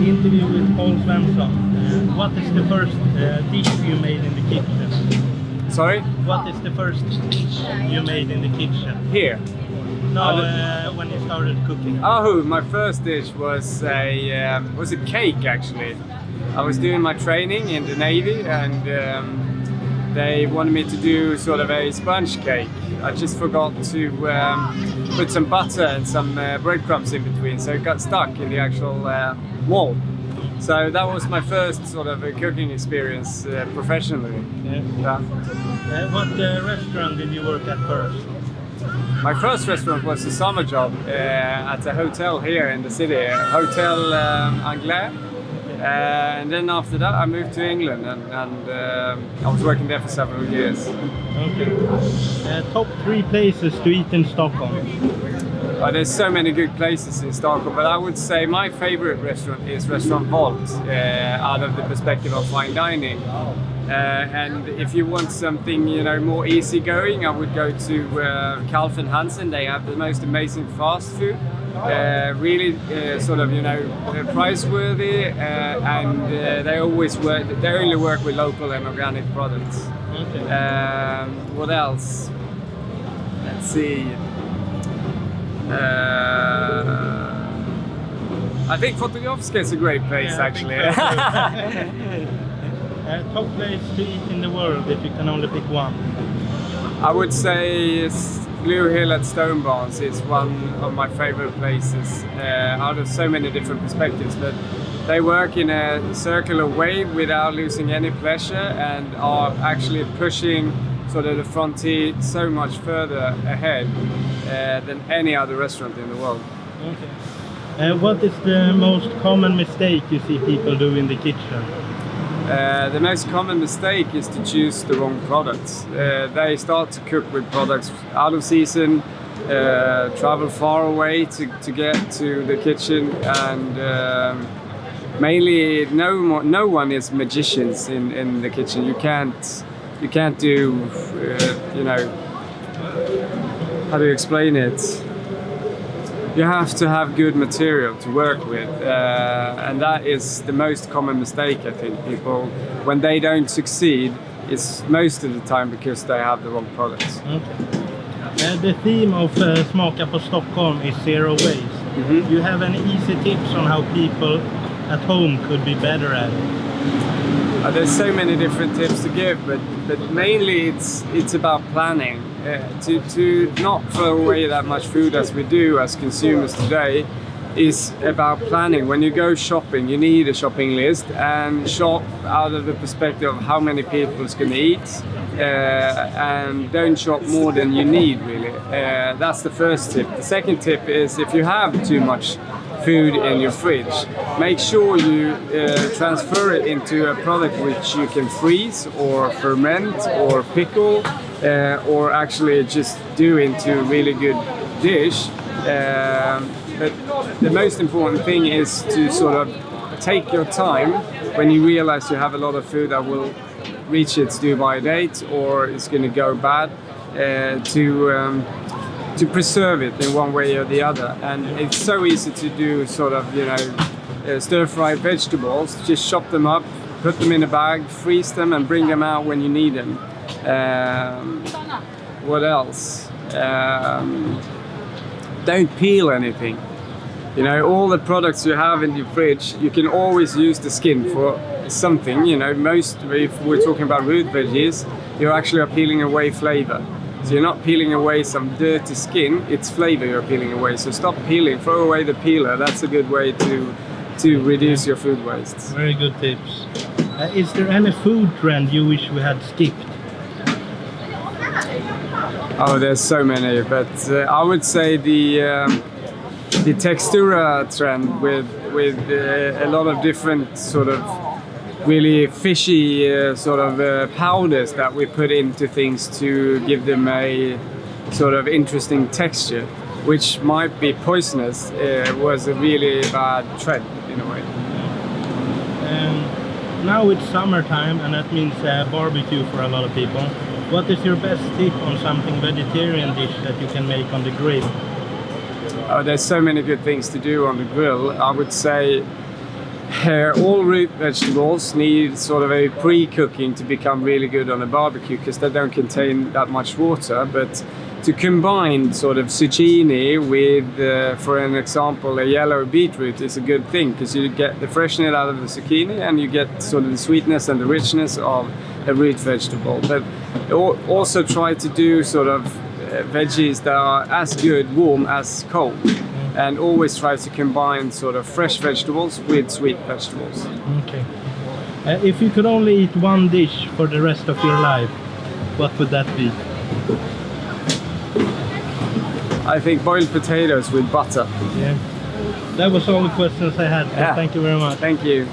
interview with Paul Svensson. What is the first dish you made in the kitchen? Sorry? What is the first dish you made in the kitchen? Here? No, when you started cooking. Oh, my first dish was a cake actually. I was doing my training in the Navy and they wanted me to do sort of a sponge cake. I just forgot to put some butter and some breadcrumbs in between, so it got stuck in the actual mold. So that was my first sort of cooking experience professionally. Yeah. What restaurant did you work at first? My first restaurant was a summer job at a hotel here in the city, Hotel Anglais. And then after that I moved to England and I was working there for several years. Okay. Top 3 places to eat in Stockholm? There's so many good places in Stockholm, but I would say my favorite restaurant is Restaurant Volt, out of the perspective of fine dining. And if you want something, you know, more easygoing, I would go to Calf and Hansen. They have the most amazing fast food. Really sort of, you know, price-worthy, and they only work with local and organic products. Okay. What else? Let's see. I think Fotografska is a great place, actually. Top place to eat in the world, if you can only pick one? I would say Blue Hill at Stone Barns is one of my favorite places out of so many different perspectives. But they work in a circular way without losing any pleasure and are actually pushing sort of the frontier so much further ahead than any other restaurant in the world. Okay. What is the most common mistake you see people do in the kitchen? The most common mistake is to choose the wrong products. They start to cook with products out of season, travel far away to get to the kitchen, and mainly no one is magicians in the kitchen. You can't do you know, how do you explain it? You have to have good material to work with, and that is the most common mistake I think people, when they don't succeed, it's most of the time because they have the wrong products. Okay. The theme of Smaka på Stockholm is zero waste. Mm-hmm. Do you have any easy tips on how people at home could be better at it? There's so many different tips to give, but mainly it's about planning. To not throw away that much food as we do as consumers today is about planning. When you go shopping, you need a shopping list and shop out of the perspective of how many people is going to eat, and don't shop more than you need, really. That's the first tip. The second tip is if you have too much food in your fridge, make sure you transfer it into a product which you can freeze or ferment or pickle, or actually just do into a really good dish. But the most important thing is to sort of take your time when you realize you have a lot of food that will reach its due-by date or it's going to go bad, to preserve it in one way or the other. And it's so easy to do sort of, you know, stir-fried vegetables. Just chop them up, put them in a bag, freeze them and bring them out when you need them. What else? Don't peel anything. You know, all the products you have in your fridge, you can always use the skin for something. You know, if we're talking about root veggies, you actually are peeling away flavor. So you're not peeling away some dirty skin, it's flavor you're peeling away. So stop peeling, throw away the peeler. That's a good way to reduce your food waste. Very good tips. Is there any food trend you wish we had skipped? Oh, there's so many, but I would say the textura trend with a lot of different sort of really fishy sort of powders that we put into things to give them a sort of interesting texture, which might be poisonous, was a really bad trend in a way. Now it's summertime and that means barbecue for a lot of people. What is your best tip on something vegetarian dish that you can make on the grill? There's so many good things to do on the grill. I would say All root vegetables need sort of a pre-cooking to become really good on a barbecue because they don't contain that much water. But to combine sort of zucchini with, for an example, a yellow beetroot is a good thing because you get the freshness out of the zucchini and you get sort of the sweetness and the richness of a root vegetable. But also try to do sort of veggies that are as good warm as cold. And always try to combine sort of fresh vegetables with sweet vegetables. Okay. If you could only eat one dish for the rest of your life, what would that be? I think boiled potatoes with butter. Yeah. That was all the questions I had. Yeah. Thank you very much. Thank you.